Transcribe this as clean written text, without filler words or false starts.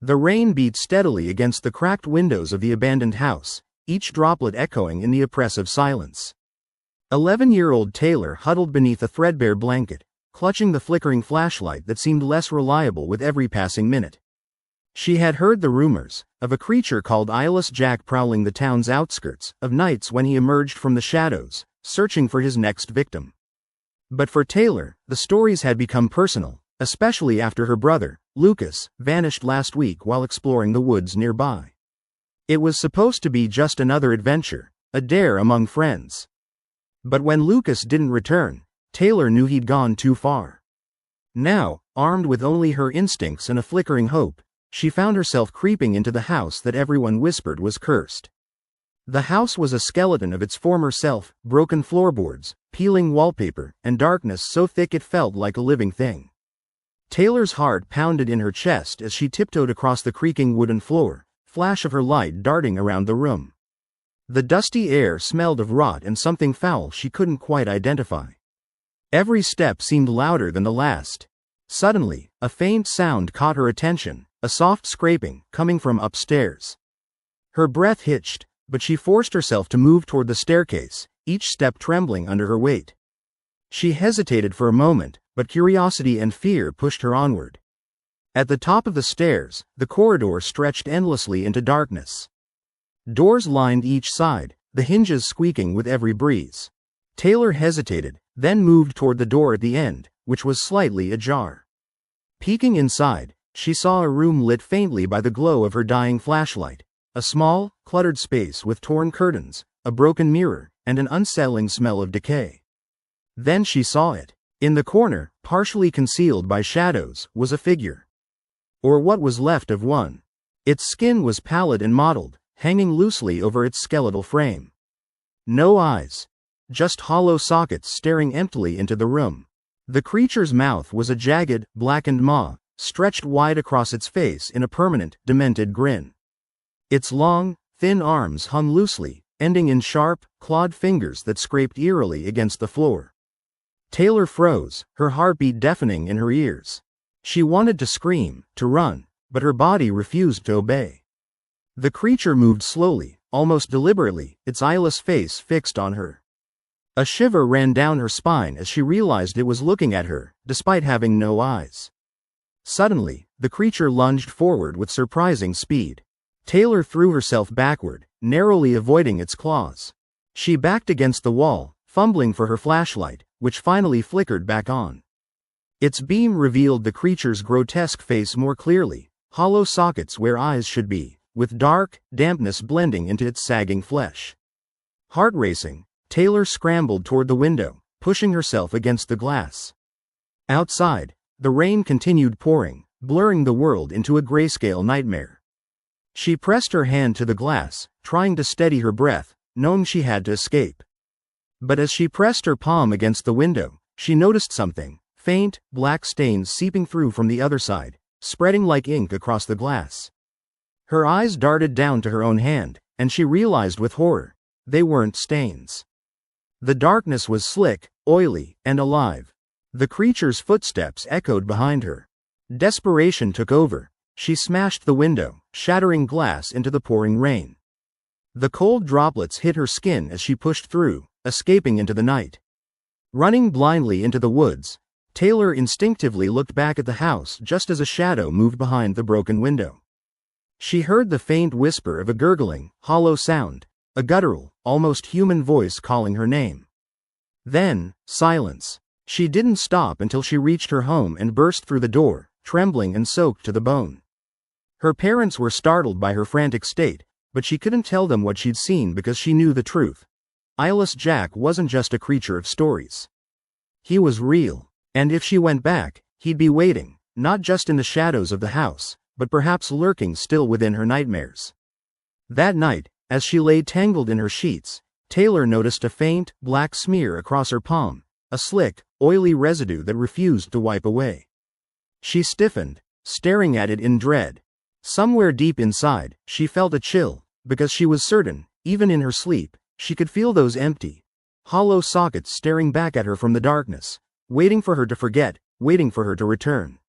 The rain beat steadily against the cracked windows of the abandoned house, each droplet echoing in the oppressive silence. 11-year-old Taylor huddled beneath a threadbare blanket, clutching the flickering flashlight that seemed less reliable with every passing minute. She had heard the rumors of a creature called Eyeless Jack prowling the town's outskirts, of nights when he emerged from the shadows, searching for his next victim. But for Taylor, the stories had become personal, especially after her brother, Lucas, vanished last week while exploring the woods nearby. It was supposed to be just another adventure, a dare among friends. But when Lucas didn't return, Taylor knew he'd gone too far. Now, armed with only her instincts and a flickering hope, she found herself creeping into the house that everyone whispered was cursed. The house was a skeleton of its former self, broken floorboards, peeling wallpaper, and darkness so thick it felt like a living thing. Taylor's heart pounded in her chest as she tiptoed across the creaking wooden floor, flash of her light darting around the room. The dusty air smelled of rot and something foul she couldn't quite identify. Every step seemed louder than the last. Suddenly, a faint sound caught her attention, a soft scraping, coming from upstairs. Her breath hitched, but she forced herself to move toward the staircase, each step trembling under her weight. She hesitated for a moment, but curiosity and fear pushed her onward. At the top of the stairs, the corridor stretched endlessly into darkness. Doors lined each side, the hinges squeaking with every breeze. Taylor hesitated, then moved toward the door at the end, which was slightly ajar. Peeking inside, she saw a room lit faintly by the glow of her dying flashlight, a small, cluttered space with torn curtains, a broken mirror, and an unsettling smell of decay. Then she saw it. In the corner, partially concealed by shadows, was a figure. Or what was left of one. Its skin was pallid and mottled, hanging loosely over its skeletal frame. No eyes. Just hollow sockets staring emptily into the room. The creature's mouth was a jagged, blackened maw, stretched wide across its face in a permanent, demented grin. Its long, thin arms hung loosely, ending in sharp, clawed fingers that scraped eerily against the floor. Taylor froze, her heartbeat deafening in her ears. She wanted to scream, to run, but her body refused to obey. The creature moved slowly, almost deliberately, its eyeless face fixed on her. A shiver ran down her spine as she realized it was looking at her, despite having no eyes. Suddenly, the creature lunged forward with surprising speed. Taylor threw herself backward, narrowly avoiding its claws. She backed against the wall, fumbling for her flashlight, which finally flickered back on. Its beam revealed the creature's grotesque face more clearly, hollow sockets where eyes should be, with dark, dampness blending into its sagging flesh. Heart racing, Taylor scrambled toward the window, pushing herself against the glass. Outside, the rain continued pouring, blurring the world into a grayscale nightmare. She pressed her hand to the glass, trying to steady her breath, knowing she had to escape. But as she pressed her palm against the window, she noticed something, faint, black stains seeping through from the other side, spreading like ink across the glass. Her eyes darted down to her own hand, and she realized with horror, they weren't stains. The darkness was slick, oily, and alive. The creature's footsteps echoed behind her. Desperation took over. She smashed the window, shattering glass into the pouring rain. The cold droplets hit her skin as she pushed through, escaping into the night. Running blindly into the woods, Taylor instinctively looked back at the house just as a shadow moved behind the broken window. She heard the faint whisper of a gurgling, hollow sound, a guttural, almost human voice calling her name. Then, silence. She didn't stop until she reached her home and burst through the door, trembling and soaked to the bone. Her parents were startled by her frantic state, but she couldn't tell them what she'd seen because she knew the truth. Eyeless Jack wasn't just a creature of stories. He was real, and if she went back, he'd be waiting, not just in the shadows of the house, but perhaps lurking still within her nightmares. That night, as she lay tangled in her sheets, Taylor noticed a faint, black smear across her palm, a slick, oily residue that refused to wipe away. She stiffened, staring at it in dread. Somewhere deep inside, she felt a chill, because she was certain, even in her sleep, she could feel those empty, hollow sockets staring back at her from the darkness, waiting for her to forget, waiting for her to return.